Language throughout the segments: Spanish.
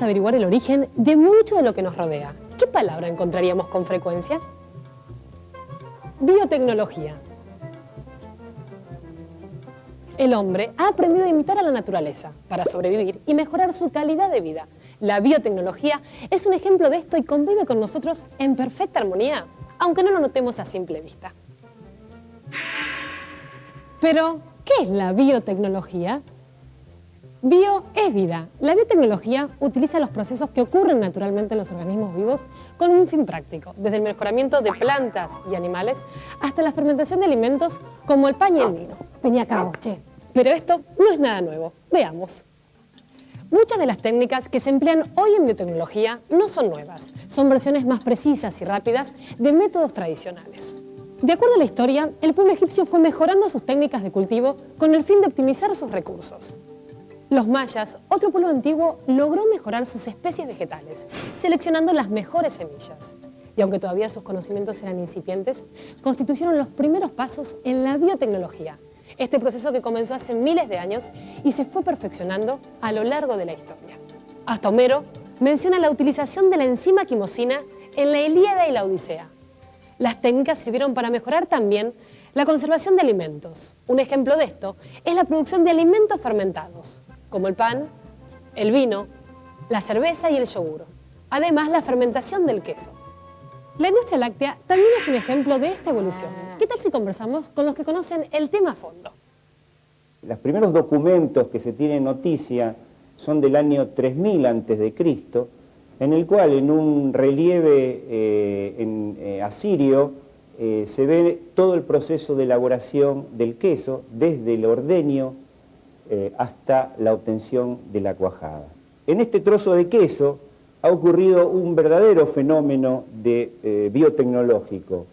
podemos averiguar el origen de mucho de lo que nos rodea. ¿Qué palabra encontraríamos con frecuencia? Biotecnología. El hombre ha aprendido a imitar a la naturaleza para sobrevivir y mejorar su calidad de vida. La biotecnología es un ejemplo de esto y convive con nosotros en perfecta armonía, aunque no lo notemos a simple vista. Pero, ¿qué es la biotecnología? Bio es vida. La biotecnología utiliza los procesos que ocurren naturalmente en los organismos vivos con un fin práctico, desde el mejoramiento de plantas y animales hasta la fermentación de alimentos como el pan y el vino. Vení acá vos, che. Pero esto no es nada nuevo. Veamos. Muchas de las técnicas que se emplean hoy en biotecnología no son nuevas. Son versiones más precisas y rápidas de métodos tradicionales. De acuerdo a la historia, el pueblo egipcio fue mejorando sus técnicas de cultivo con el fin de optimizar sus recursos. Los mayas, otro pueblo antiguo, logró mejorar sus especies vegetales, seleccionando las mejores semillas. Y aunque todavía sus conocimientos eran incipientes, constituyeron los primeros pasos en la biotecnología, este proceso que comenzó hace miles de años y se fue perfeccionando a lo largo de la historia. Hasta Homero menciona la utilización de la enzima quimosina en la Ilíada y la Odisea. Las técnicas sirvieron para mejorar también la conservación de alimentos. Un ejemplo de esto es la producción de alimentos fermentados, como el pan, el vino, la cerveza y el yogur. Además, la fermentación del queso. La industria láctea también es un ejemplo de esta evolución. ¿Qué tal si conversamos con los que conocen el tema a fondo? Los primeros documentos que se tienen noticia son del año 3000 a.C., en el cual en un relieve asirio se ve todo el proceso de elaboración del queso, desde el ordeño hasta la obtención de la cuajada. En este trozo de queso ha ocurrido un verdadero fenómeno biotecnológico,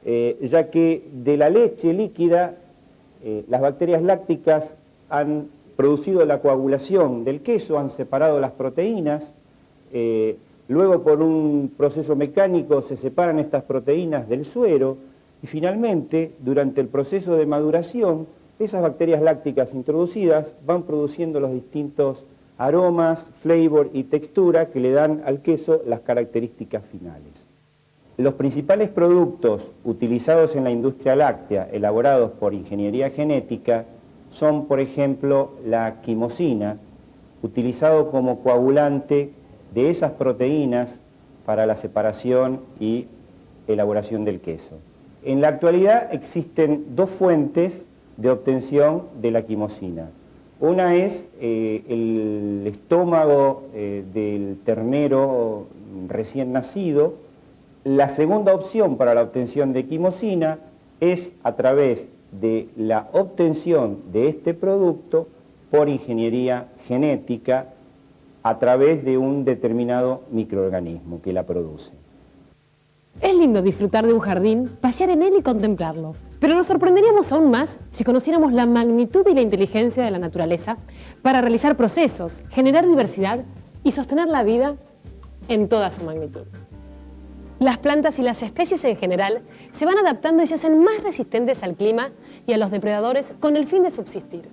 ya que de la leche líquida las bacterias lácticas han producido la coagulación del queso, han separado las proteínas, luego por un proceso mecánico se separan estas proteínas del suero y finalmente durante el proceso de maduración esas bacterias lácticas introducidas van produciendo los distintos aromas, flavor y textura que le dan al queso las características finales. Los principales productos utilizados en la industria láctea elaborados por ingeniería genética son, por ejemplo, la quimosina, utilizado como coagulante de esas proteínas para la separación y elaboración del queso. En la actualidad existen dos fuentes de obtención de la quimosina. Una es el estómago del ternero recién nacido. La segunda opción para la obtención de quimosina es a través de la obtención de este producto por ingeniería genética a través de un determinado microorganismo que la produce. Es lindo disfrutar de un jardín, pasear en él y contemplarlo. Pero nos sorprenderíamos aún más si conociéramos la magnitud y la inteligencia de la naturaleza para realizar procesos, generar diversidad y sostener la vida en toda su magnitud. Las plantas y las especies en general se van adaptando y se hacen más resistentes al clima y a los depredadores con el fin de subsistir.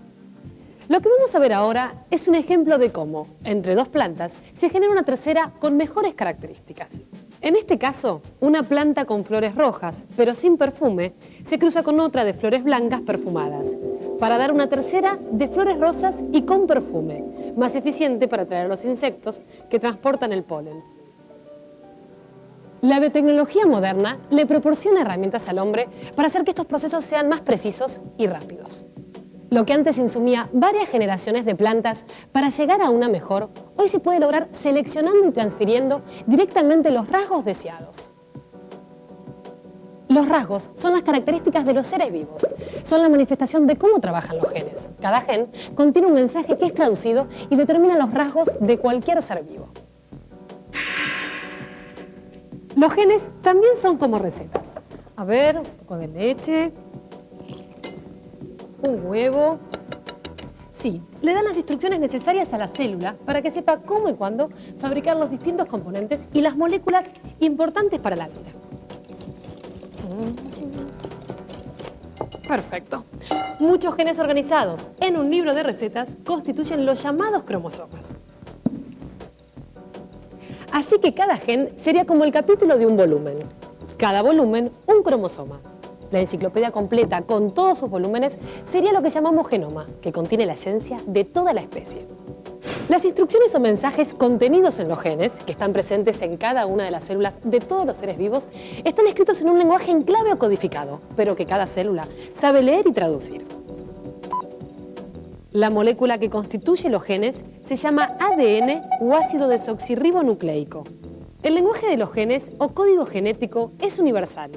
Lo que vamos a ver ahora es un ejemplo de cómo, entre dos plantas, se genera una tercera con mejores características. En este caso, una planta con flores rojas, pero sin perfume, se cruza con otra de flores blancas perfumadas, para dar una tercera de flores rosas y con perfume, más eficiente para atraer a los insectos que transportan el polen. La biotecnología moderna le proporciona herramientas al hombre para hacer que estos procesos sean más precisos y rápidos. Lo que antes insumía varias generaciones de plantas para llegar a una mejor, hoy se puede lograr seleccionando y transfiriendo directamente los rasgos deseados. Los rasgos son las características de los seres vivos. Son la manifestación de cómo trabajan los genes. Cada gen contiene un mensaje que es traducido y determina los rasgos de cualquier ser vivo. Los genes también son como recetas. A ver, un poco de leche, un huevo. Sí, le dan las instrucciones necesarias a la célula para que sepa cómo y cuándo fabricar los distintos componentes y las moléculas importantes para la vida. Perfecto. Muchos genes organizados en un libro de recetas constituyen los llamados cromosomas. Así que cada gen sería como el capítulo de un volumen. Cada volumen, un cromosoma. La enciclopedia completa, con todos sus volúmenes, sería lo que llamamos genoma, que contiene la esencia de toda la especie. Las instrucciones o mensajes contenidos en los genes, que están presentes en cada una de las células de todos los seres vivos, están escritos en un lenguaje en clave o codificado, pero que cada célula sabe leer y traducir. La molécula que constituye los genes se llama ADN o ácido desoxirribonucleico. El lenguaje de los genes o código genético es universal.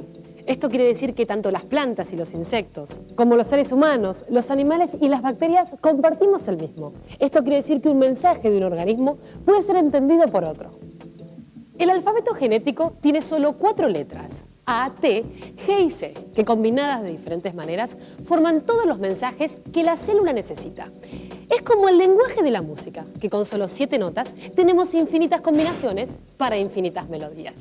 Esto quiere decir que tanto las plantas y los insectos, como los seres humanos, los animales y las bacterias compartimos el mismo. Esto quiere decir que un mensaje de un organismo puede ser entendido por otro. El alfabeto genético tiene solo 4 letras, A, T, G y C, que combinadas de diferentes maneras forman todos los mensajes que la célula necesita. Es como el lenguaje de la música, que con solo 7 notas tenemos infinitas combinaciones para infinitas melodías.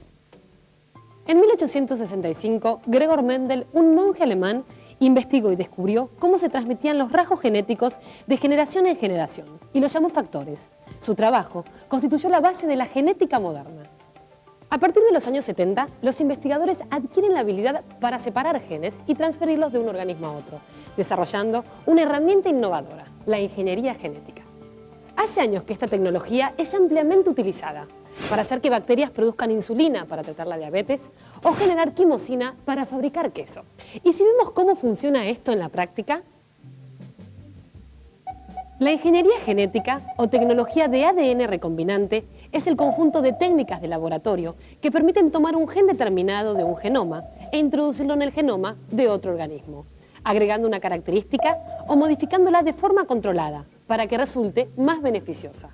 En 1865, Gregor Mendel, un monje alemán, investigó y descubrió cómo se transmitían los rasgos genéticos de generación en generación y los llamó factores. Su trabajo constituyó la base de la genética moderna. A partir de los años 70, los investigadores adquieren la habilidad para separar genes y transferirlos de un organismo a otro, desarrollando una herramienta innovadora, la ingeniería genética. Hace años que esta tecnología es ampliamente utilizada para hacer que bacterias produzcan insulina para tratar la diabetes o generar quimosina para fabricar queso. ¿Y si vemos cómo funciona esto en la práctica? La ingeniería genética o tecnología de ADN recombinante es el conjunto de técnicas de laboratorio que permiten tomar un gen determinado de un genoma e introducirlo en el genoma de otro organismo, agregando una característica o modificándola de forma controlada para que resulte más beneficiosa.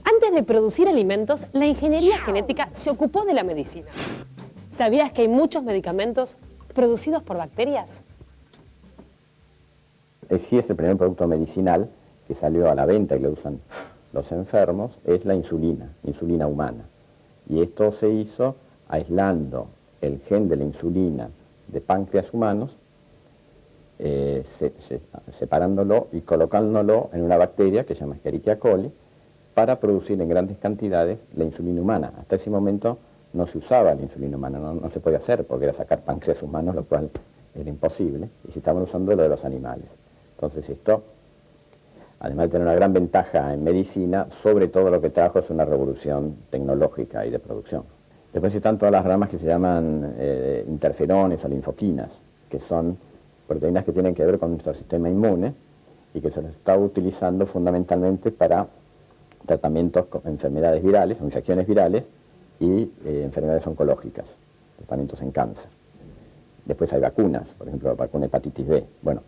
Antes de producir alimentos, la ingeniería genética se ocupó de la medicina. ¿Sabías que hay muchos medicamentos producidos por bacterias? Sí, es el primer producto medicinal que salió a la venta y lo usan los enfermos, es la insulina humana. Y esto se hizo aislando el gen de la insulina de páncreas humanos, separándolo y colocándolo en una bacteria que se llama Escherichia coli, para producir en grandes cantidades la insulina humana. Hasta ese momento no se usaba la insulina humana, no se podía hacer porque era sacar páncreas humanos, lo cual era imposible, y se estaban usando lo de los animales. Entonces esto, además de tener una gran ventaja en medicina, sobre todo lo que trajo es una revolución tecnológica y de producción. Después están todas las ramas que se llaman interferones o linfoquinas, que son proteínas que tienen que ver con nuestro sistema inmune y que se los está utilizando fundamentalmente para tratamientos con enfermedades virales o infecciones virales y enfermedades oncológicas, tratamientos en cáncer. Después hay vacunas, por ejemplo, la vacuna de hepatitis B. Bueno,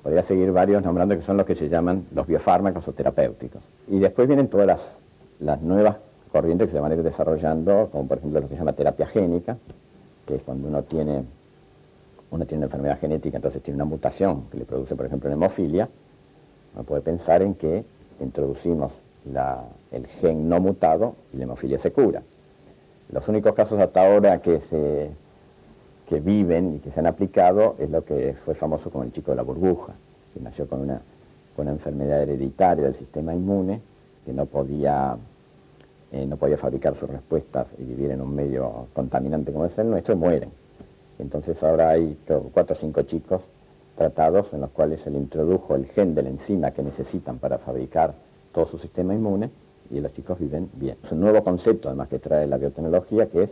podría seguir varios nombrando que son los que se llaman los biofármacos o terapéuticos. Y después vienen todas las nuevas corrientes que se van a ir desarrollando, como por ejemplo lo que se llama terapia génica, que es cuando uno tiene una enfermedad genética, entonces tiene una mutación que le produce, por ejemplo, una hemofilia. Uno puede pensar en que introducimos el gen no mutado y la hemofilia se cura. Los únicos casos hasta ahora que viven y que se han aplicado es lo que fue famoso como el chico de la burbuja, que nació con una enfermedad hereditaria del sistema inmune, que no podía fabricar sus respuestas y vivir en un medio contaminante como es el nuestro, y mueren. Entonces ahora hay 4 o 5 chicos tratados en los cuales se le introdujo el gen de la enzima que necesitan para fabricar todo su sistema inmune, y los chicos viven bien. Es un nuevo concepto además que trae la biotecnología, que es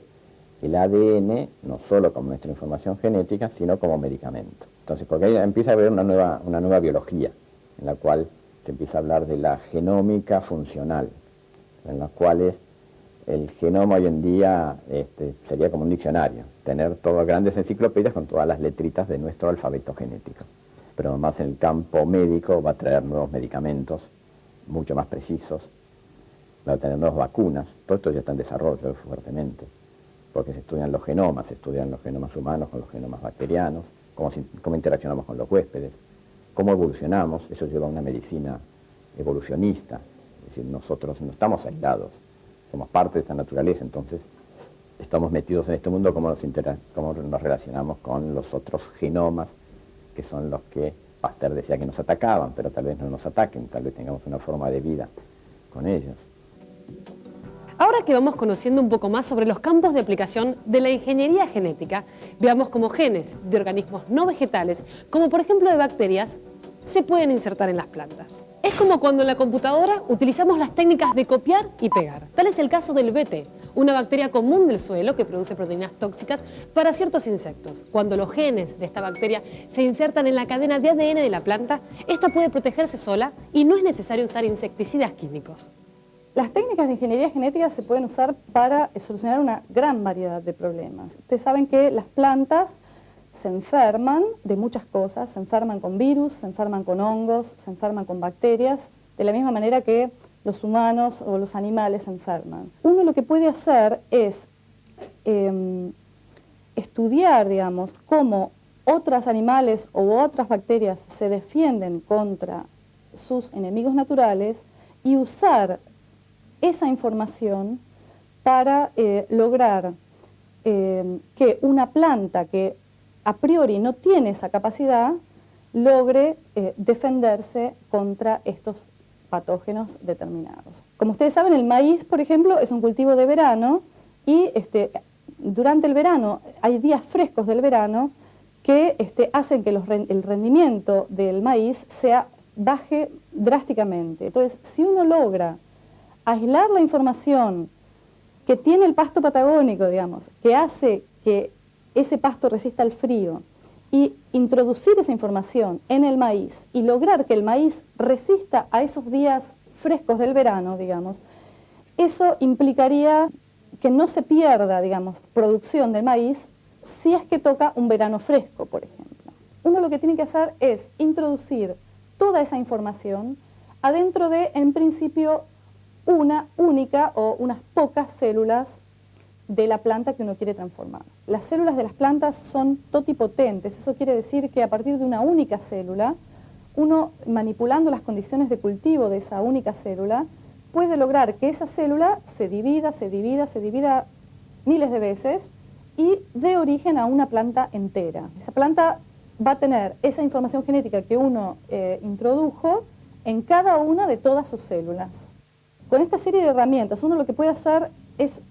el ADN, no solo como nuestra información genética, sino como medicamento. Entonces, porque ahí empieza a haber una nueva biología, en la cual se empieza a hablar de la genómica funcional, en la cual el genoma hoy en día sería como un diccionario, tener todas grandes enciclopedias con todas las letritas de nuestro alfabeto genético. Pero además en el campo médico va a traer nuevos medicamentos, mucho más precisos, va a tener nuevas vacunas, todo esto ya está en desarrollo fuertemente, porque se estudian los genomas humanos con los genomas bacterianos, cómo interaccionamos con los huéspedes, cómo evolucionamos. Eso lleva a una medicina evolucionista, es decir, nosotros no estamos aislados, somos parte de esta naturaleza, entonces estamos metidos en este mundo, cómo nos relacionamos con los otros genomas, que son los que Pasteur decía que nos atacaban, pero tal vez no nos ataquen, tal vez tengamos una forma de vida con ellos. Ahora que vamos conociendo un poco más sobre los campos de aplicación de la ingeniería genética, veamos cómo genes de organismos no vegetales, como por ejemplo de bacterias, se pueden insertar en las plantas. Es como cuando en la computadora utilizamos las técnicas de copiar y pegar. Tal es el caso del BT, una bacteria común del suelo que produce proteínas tóxicas para ciertos insectos. Cuando los genes de esta bacteria se insertan en la cadena de ADN de la planta, esta puede protegerse sola y no es necesario usar insecticidas químicos. Las técnicas de ingeniería genética se pueden usar para solucionar una gran variedad de problemas. Ustedes saben que las plantas se enferman de muchas cosas, se enferman con virus, se enferman con hongos, se enferman con bacterias, de la misma manera que los humanos o los animales se enferman. Uno lo que puede hacer es estudiar, digamos, cómo otros animales u otras bacterias se defienden contra sus enemigos naturales y usar esa información para lograr que una planta que a priori no tiene esa capacidad logre defenderse contra estos patógenos determinados. Como ustedes saben, el maíz, por ejemplo, es un cultivo de verano y durante el verano hay días frescos del verano que hacen que el rendimiento del maíz baje drásticamente. Entonces, si uno logra aislar la información que tiene el pasto patagónico, digamos, que hace que ese pasto resista al frío, y introducir esa información en el maíz y lograr que el maíz resista a esos días frescos del verano, digamos, eso implicaría que no se pierda, digamos, producción del maíz si es que toca un verano fresco, por ejemplo. Uno lo que tiene que hacer es introducir toda esa información adentro de, en principio, una única o unas pocas células de la planta que uno quiere transformar. Las células de las plantas son totipotentes, eso quiere decir que a partir de una única célula, uno manipulando las condiciones de cultivo de esa única célula, puede lograr que esa célula se divida miles de veces y dé origen a una planta entera. Esa planta va a tener esa información genética que uno introdujo en cada una de todas sus células. Con esta serie de herramientas, uno lo que puede hacer es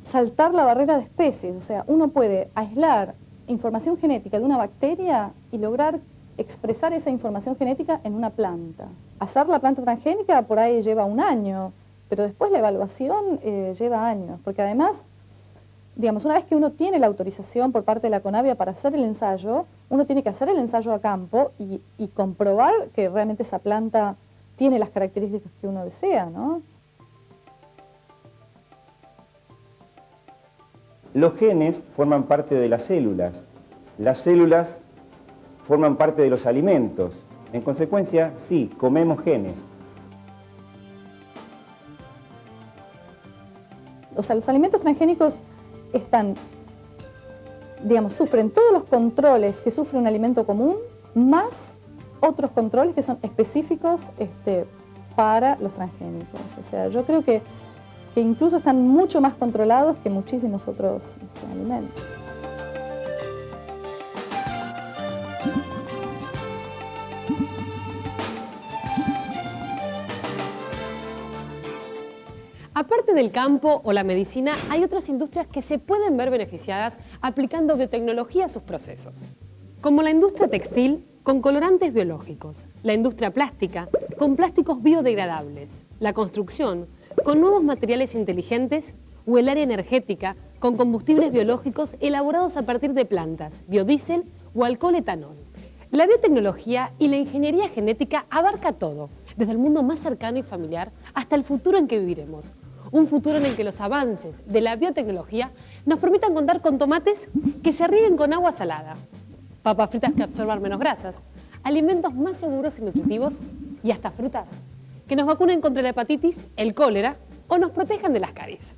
saltar la barrera de especies, o sea, uno puede aislar información genética de una bacteria y lograr expresar esa información genética en una planta. Hacer la planta transgénica por ahí lleva un año, pero después la evaluación lleva años, porque además, digamos, una vez que uno tiene la autorización por parte de la CONAVIA para hacer el ensayo, uno tiene que hacer el ensayo a campo y comprobar que realmente esa planta tiene las características que uno desea, ¿no? Los genes forman parte de las células forman parte de los alimentos. En consecuencia, sí, comemos genes. O sea, los alimentos transgénicos sufren todos los controles que sufre un alimento común, más otros controles que son específicos para los transgénicos. O sea, yo creo que incluso están mucho más controlados que muchísimos otros alimentos. Aparte del campo o la medicina, hay otras industrias que se pueden ver beneficiadas aplicando biotecnología a sus procesos, como la industria textil con colorantes biológicos, la industria plástica con plásticos biodegradables, la construcción con nuevos materiales inteligentes o el área energética con combustibles biológicos elaborados a partir de plantas, biodiesel o alcohol etanol. La biotecnología y la ingeniería genética abarca todo, desde el mundo más cercano y familiar hasta el futuro en que viviremos. Un futuro en el que los avances de la biotecnología nos permitan contar con tomates que se rieguen con agua salada, papas fritas que absorban menos grasas, alimentos más seguros y nutritivos y hasta frutas que nos vacunen contra la hepatitis, el cólera o nos protejan de las caries.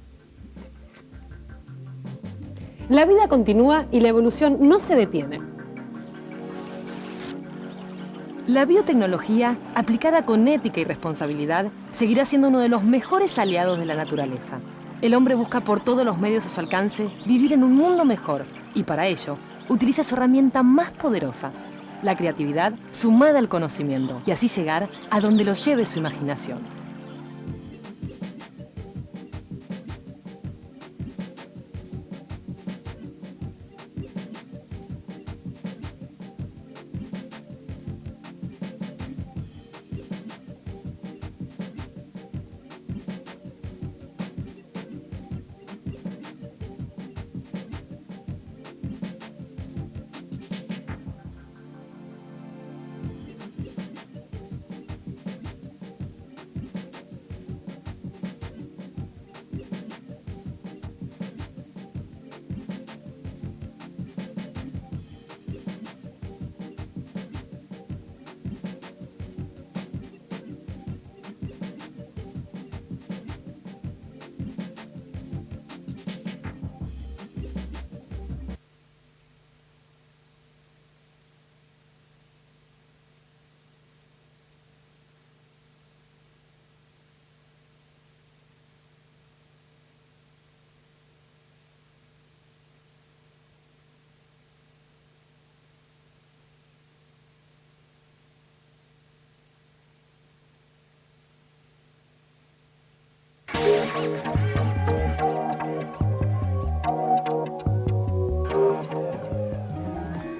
La vida continúa y la evolución no se detiene. La biotecnología, aplicada con ética y responsabilidad, seguirá siendo uno de los mejores aliados de la naturaleza. El hombre busca por todos los medios a su alcance vivir en un mundo mejor y para ello utiliza su herramienta más poderosa, la creatividad sumada al conocimiento, y así llegar a donde lo lleve su imaginación.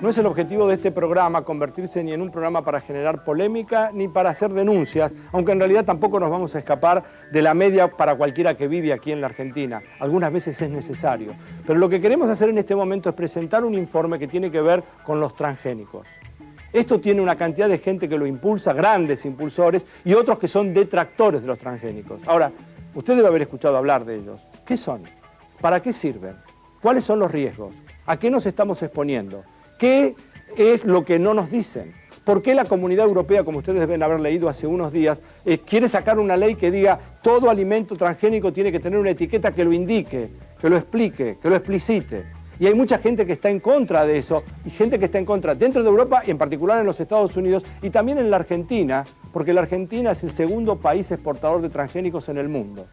No es el objetivo de este programa convertirse ni en un programa para generar polémica ni para hacer denuncias, aunque en realidad tampoco nos vamos a escapar de la media para cualquiera que vive aquí en la Argentina. Algunas veces es necesario. Pero lo que queremos hacer en este momento es presentar un informe que tiene que ver con los transgénicos. Esto tiene una cantidad de gente que lo impulsa, grandes impulsores, y otros que son detractores de los transgénicos. Ahora, usted debe haber escuchado hablar de ellos. ¿Qué son? ¿Para qué sirven? ¿Cuáles son los riesgos? ¿A qué nos estamos exponiendo? ¿Qué es lo que no nos dicen? ¿Por qué la Comunidad Europea, como ustedes deben haber leído hace unos días, quiere sacar una ley que diga todo alimento transgénico tiene que tener una etiqueta que lo indique, que lo explique, que lo explicite? Y hay mucha gente que está en contra de eso, y gente que está en contra dentro de Europa, y en particular en los Estados Unidos, y también en la Argentina, porque la Argentina es el segundo país exportador de transgénicos en el mundo.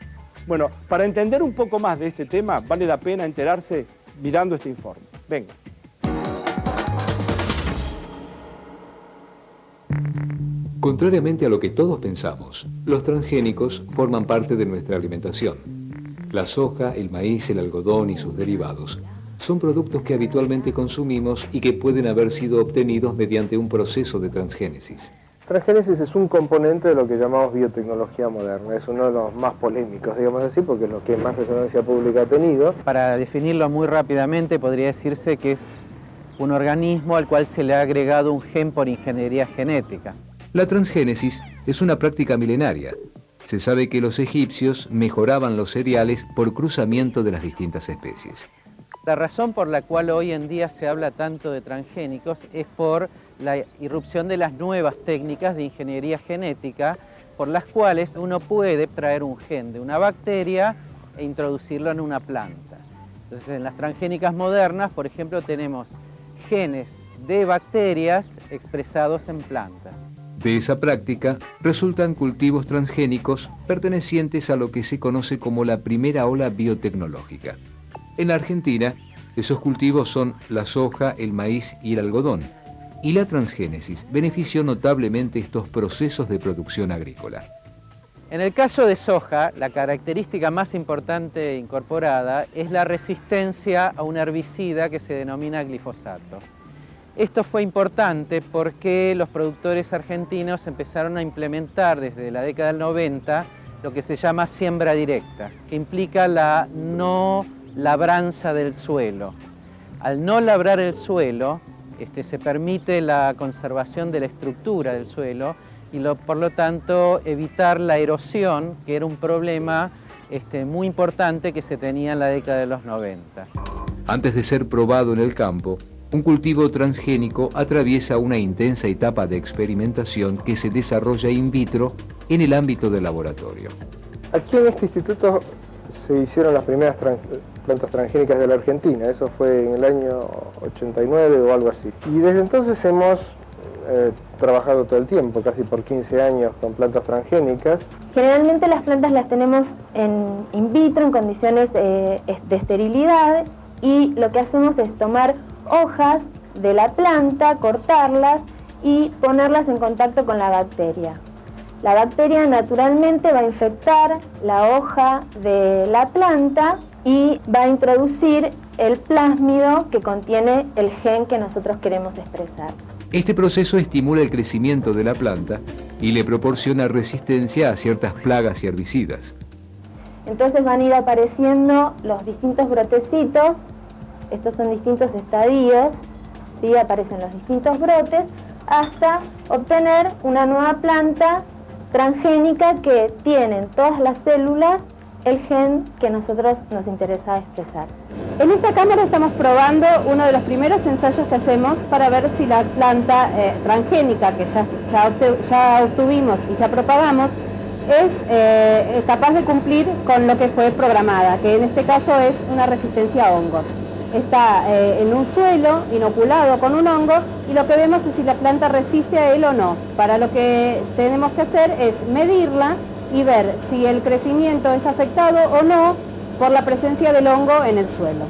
Bueno, para entender un poco más de este tema, vale la pena enterarse mirando este informe. Venga. Contrariamente a lo que todos pensamos, los transgénicos forman parte de nuestra alimentación. La soja, el maíz, el algodón y sus derivados son productos que habitualmente consumimos y que pueden haber sido obtenidos mediante un proceso de transgénesis. Transgénesis es un componente de lo que llamamos biotecnología moderna. Es uno de los más polémicos, digamos así, porque es lo que más resonancia pública ha tenido. Para definirlo muy rápidamente, podría decirse que es un organismo al cual se le ha agregado un gen por ingeniería genética. La transgénesis es una práctica milenaria. Se sabe que los egipcios mejoraban los cereales por cruzamiento de las distintas especies. La razón por la cual hoy en día se habla tanto de transgénicos es por la irrupción de las nuevas técnicas de ingeniería genética, por las cuales uno puede traer un gen de una bacteria e introducirlo en una planta. Entonces, en las transgénicas modernas, por ejemplo, tenemos genes de bacterias expresados en plantas. De esa práctica resultan cultivos transgénicos pertenecientes a lo que se conoce como la primera ola biotecnológica. En la Argentina, esos cultivos son la soja, el maíz y el algodón, y la transgénesis benefició notablemente estos procesos de producción agrícola. En el caso de soja, la característica más importante incorporada es la resistencia a un herbicida que se denomina glifosato. Esto fue importante porque los productores argentinos empezaron a implementar desde la década del 90 lo que se llama siembra directa, que implica la no labranza del suelo. Al no labrar el suelo, se permite la conservación de la estructura del suelo y por lo tanto evitar la erosión, que era un problema muy importante que se tenía en la década de los 90. Antes de ser probado en el campo, un cultivo transgénico atraviesa una intensa etapa de experimentación que se desarrolla in vitro en el ámbito del laboratorio. Aquí en este instituto se hicieron las primeras plantas transgénicas de la Argentina, eso fue en el año 89 o algo así. Y desde entonces hemos trabajado todo el tiempo, casi por 15 años con plantas transgénicas. Generalmente las plantas las tenemos in vitro, en condiciones de esterilidad, y lo que hacemos es tomar hojas de la planta, cortarlas y ponerlas en contacto con la bacteria. La bacteria naturalmente va a infectar la hoja de la planta y va a introducir el plásmido que contiene el gen que nosotros queremos expresar. Este proceso estimula el crecimiento de la planta y le proporciona resistencia a ciertas plagas y herbicidas. Entonces van a ir apareciendo los distintos brotecitos, estos son distintos estadios, ¿sí? Aparecen los distintos brotes, hasta obtener una nueva planta transgénica que tiene en todas las células el gen que a nosotros nos interesa expresar. En esta cámara estamos probando uno de los primeros ensayos que hacemos para ver si la planta transgénica que ya obtuvimos y ya propagamos es capaz de cumplir con lo que fue programada, que en este caso es una resistencia a hongos. Está en un suelo inoculado con un hongo y lo que vemos es si la planta resiste a él o no. Para lo que tenemos que hacer es medirla y ver si el crecimiento es afectado o no por la presencia del hongo en el suelo.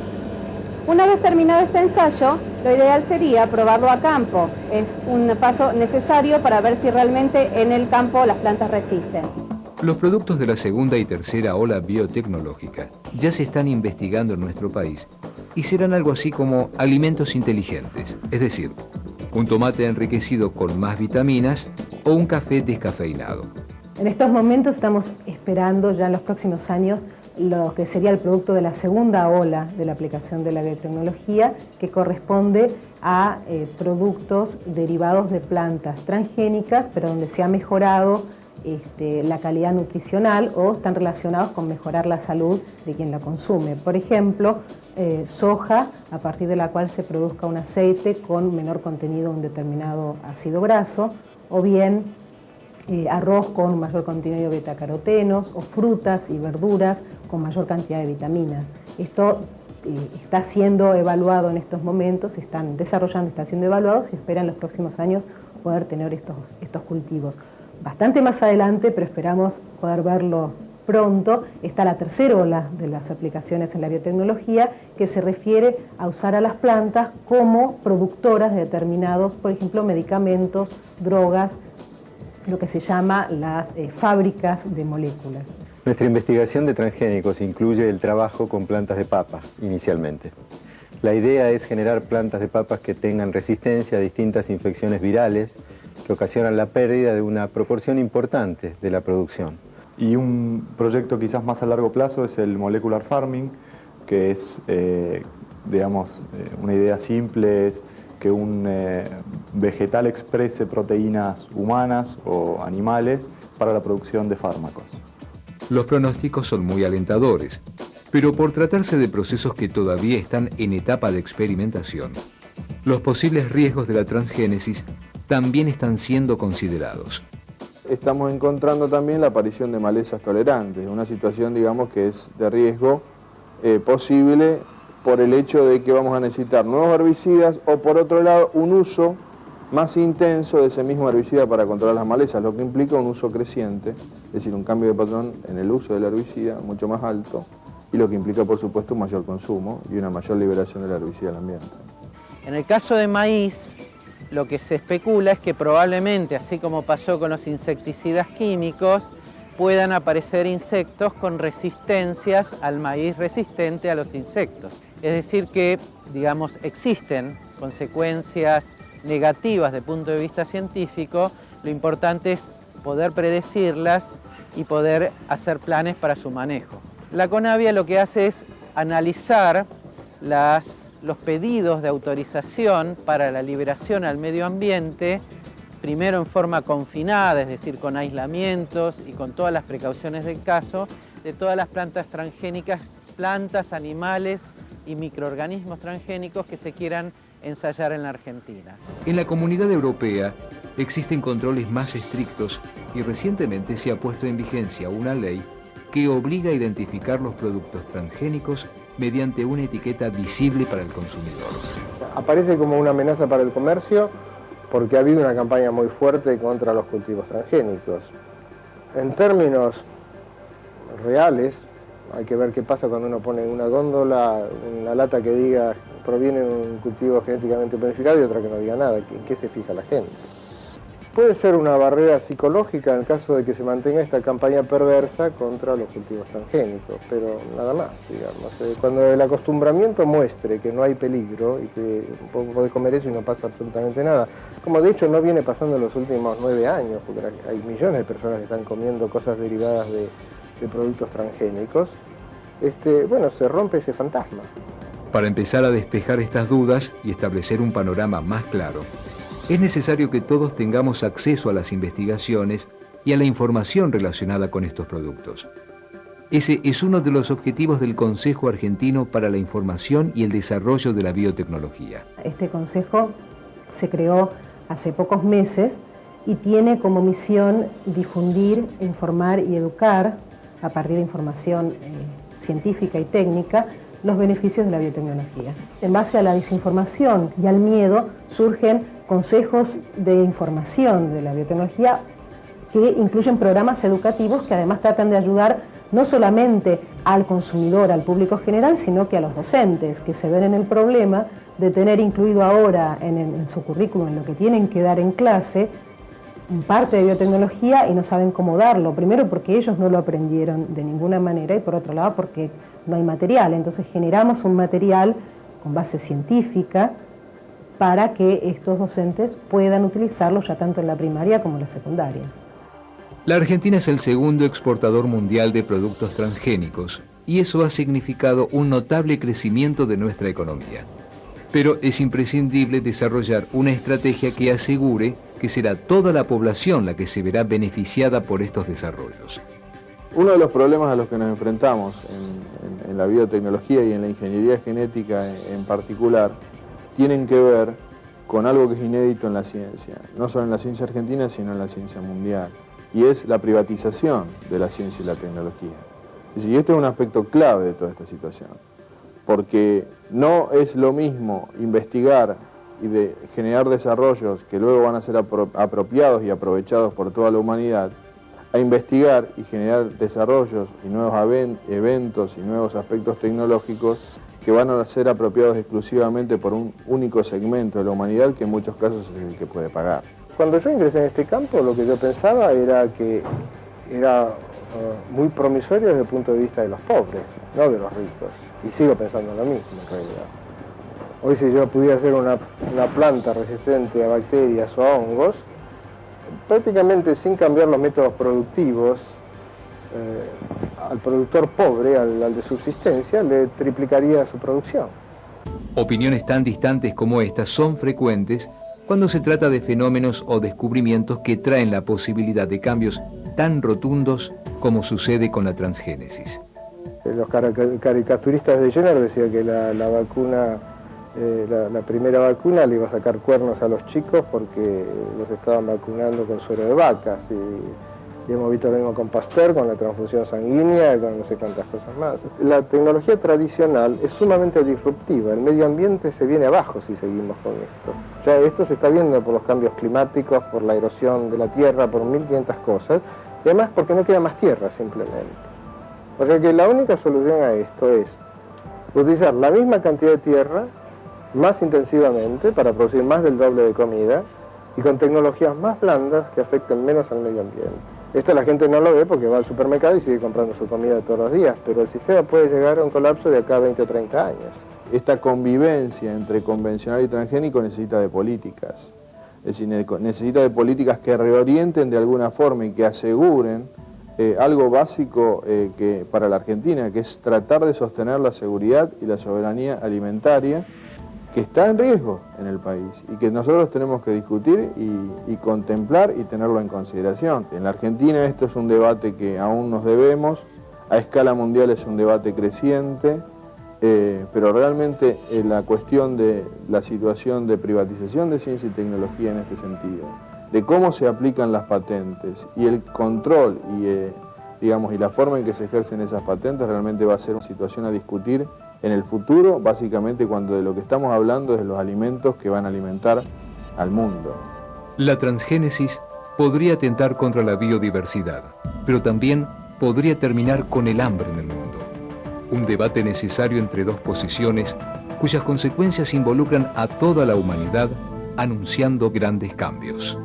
Una vez terminado este ensayo, lo ideal sería probarlo a campo. Es un paso necesario para ver si realmente en el campo las plantas resisten. Los productos de la segunda y tercera ola biotecnológica ya se están investigando en nuestro país y serán algo así como alimentos inteligentes, es decir, un tomate enriquecido con más vitaminas o un café descafeinado. En estos momentos estamos esperando ya en los próximos años lo que sería el producto de la segunda ola de la aplicación de la biotecnología, que corresponde a productos derivados de plantas transgénicas, pero donde se ha mejorado la calidad nutricional o están relacionados con mejorar la salud de quien la consume. Por ejemplo, soja, a partir de la cual se produzca un aceite con menor contenido de un determinado ácido graso, o bien arroz con mayor contenido de betacarotenos, o frutas y verduras con mayor cantidad de vitaminas. Esto está siendo evaluado en estos momentos, se están desarrollando, está siendo evaluado, se espera en los próximos años poder tener estos cultivos. Bastante más adelante, pero esperamos poder verlo pronto, está la tercera ola de las aplicaciones en la biotecnología, que se refiere a usar a las plantas como productoras de determinados, por ejemplo, medicamentos, drogas, lo que se llama las fábricas de moléculas. Nuestra investigación de transgénicos incluye el trabajo con plantas de papa, inicialmente. La idea es generar plantas de papas que tengan resistencia a distintas infecciones virales que ocasionan la pérdida de una proporción importante de la producción. Y un proyecto quizás más a largo plazo es el molecular farming, que es, una idea simple, es que un vegetal exprese proteínas humanas o animales para la producción de fármacos. Los pronósticos son muy alentadores, pero por tratarse de procesos que todavía están en etapa de experimentación, los posibles riesgos de la transgénesis también están siendo considerados. Estamos encontrando también la aparición de malezas tolerantes, una situación, digamos, que es de riesgo posible por el hecho de que vamos a necesitar nuevos herbicidas o, por otro lado, un uso más intenso de ese mismo herbicida para controlar las malezas, lo que implica un uso creciente, es decir, un cambio de patrón en el uso del herbicida mucho más alto, y lo que implica, por supuesto, un mayor consumo y una mayor liberación del herbicida al ambiente. En el caso de maíz, lo que se especula es que probablemente, así como pasó con los insecticidas químicos, puedan aparecer insectos con resistencias al maíz resistente a los insectos. Es decir que, digamos, existen consecuencias negativas desde el punto de vista científico, lo importante es poder predecirlas y poder hacer planes para su manejo. La CONAVIA lo que hace es analizar los pedidos de autorización para la liberación al medio ambiente, primero en forma confinada, es decir, con aislamientos y con todas las precauciones del caso, de todas las plantas transgénicas, plantas, animales y microorganismos transgénicos que se quieran ensayar en la Argentina. En la Comunidad Europea existen controles más estrictos y recientemente se ha puesto en vigencia una ley que obliga a identificar los productos transgénicos mediante una etiqueta visible para el consumidor. Aparece como una amenaza para el comercio porque ha habido una campaña muy fuerte contra los cultivos transgénicos. En términos reales, hay que ver qué pasa cuando uno pone en una góndola una lata que diga proviene de un cultivo genéticamente modificado y otra que no diga nada. ¿En qué se fija la gente? Puede ser una barrera psicológica en el caso de que se mantenga esta campaña perversa contra los cultivos transgénicos, pero nada más, digamos. Cuando el acostumbramiento muestre que no hay peligro y que podés comer eso y no pasa absolutamente nada, como de hecho no viene pasando en los últimos 9 años, porque hay millones de personas que están comiendo cosas derivadas de productos transgénicos, bueno, se rompe ese fantasma. Para empezar a despejar estas dudas y establecer un panorama más claro, es necesario que todos tengamos acceso a las investigaciones y a la información relacionada con estos productos. Ese es uno de los objetivos del Consejo Argentino para la Información y el Desarrollo de la Biotecnología. Este consejo se creó hace pocos meses y tiene como misión difundir, informar y educar a partir de información científica y técnica los beneficios de la biotecnología. En base a la desinformación y al miedo surgen consejos de información de la biotecnología que incluyen programas educativos que además tratan de ayudar no solamente al consumidor, al público general, sino que a los docentes que se ven en el problema de tener incluido ahora en su currículum, en lo que tienen que dar en clase, parte de biotecnología y no saben cómo darlo. Primero porque ellos no lo aprendieron de ninguna manera y por otro lado porque no hay material. Entonces generamos un material con base científica, para que estos docentes puedan utilizarlo ya tanto en la primaria como en la secundaria. La Argentina es el segundo exportador mundial de productos transgénicos y eso ha significado un notable crecimiento de nuestra economía. Pero es imprescindible desarrollar una estrategia que asegure que será toda la población la que se verá beneficiada por estos desarrollos. Uno de los problemas a los que nos enfrentamos en la biotecnología y en la ingeniería genética en particular tienen que ver con algo que es inédito en la ciencia, no solo en la ciencia argentina, sino en la ciencia mundial, y es la privatización de la ciencia y la tecnología. Y este es un aspecto clave de toda esta situación, porque no es lo mismo investigar y de generar desarrollos que luego van a ser apropiados y aprovechados por toda la humanidad, a investigar y generar desarrollos y nuevos eventos y nuevos aspectos tecnológicos que van a ser apropiados exclusivamente por un único segmento de la humanidad que en muchos casos es el que puede pagar. Cuando yo ingresé en este campo, lo que yo pensaba era que era muy promisorio desde el punto de vista de los pobres, no de los ricos. Y sigo pensando lo mismo en realidad. Hoy si yo pudiera hacer una planta resistente a bacterias o a hongos, prácticamente sin cambiar los métodos productivos, al productor pobre, al de subsistencia, le triplicaría su producción. Opiniones tan distantes como estas son frecuentes cuando se trata de fenómenos o descubrimientos que traen la posibilidad de cambios tan rotundos como sucede con la transgénesis. Los caricaturistas de Jenner decían que la vacuna, la primera vacuna le iba a sacar cuernos a los chicos porque los estaban vacunando con suero de vacas. Y hemos visto lo mismo con Pasteur, con la transfusión sanguínea, con no sé cuántas cosas más. La tecnología tradicional es sumamente disruptiva. El medio ambiente se viene abajo si seguimos con esto. Ya esto se está viendo por los cambios climáticos, por la erosión de la tierra, por 1500 cosas. Y además porque no queda más tierra simplemente. O sea que la única solución a esto es utilizar la misma cantidad de tierra más intensivamente para producir más del doble de comida y con tecnologías más blandas que afecten menos al medio ambiente. Esto la gente no lo ve porque va al supermercado y sigue comprando su comida todos los días, pero el sistema puede llegar a un colapso de acá a 20 o 30 años. Esta convivencia entre convencional y transgénico necesita de políticas. Es decir, necesita de políticas que reorienten de alguna forma y que aseguren algo básico que para la Argentina, que es tratar de sostener la seguridad y la soberanía alimentaria que está en riesgo en el país y que nosotros tenemos que discutir y contemplar y tenerlo en consideración. En la Argentina esto es un debate que aún nos debemos, a escala mundial es un debate creciente, pero realmente la cuestión de la situación de privatización de ciencia y tecnología en este sentido, de cómo se aplican las patentes y el control y la forma en que se ejercen esas patentes realmente va a ser una situación a discutir en el futuro, básicamente cuando de lo que estamos hablando es de los alimentos que van a alimentar al mundo. La transgénesis podría atentar contra la biodiversidad, pero también podría terminar con el hambre en el mundo. Un debate necesario entre dos posiciones cuyas consecuencias involucran a toda la humanidad anunciando grandes cambios.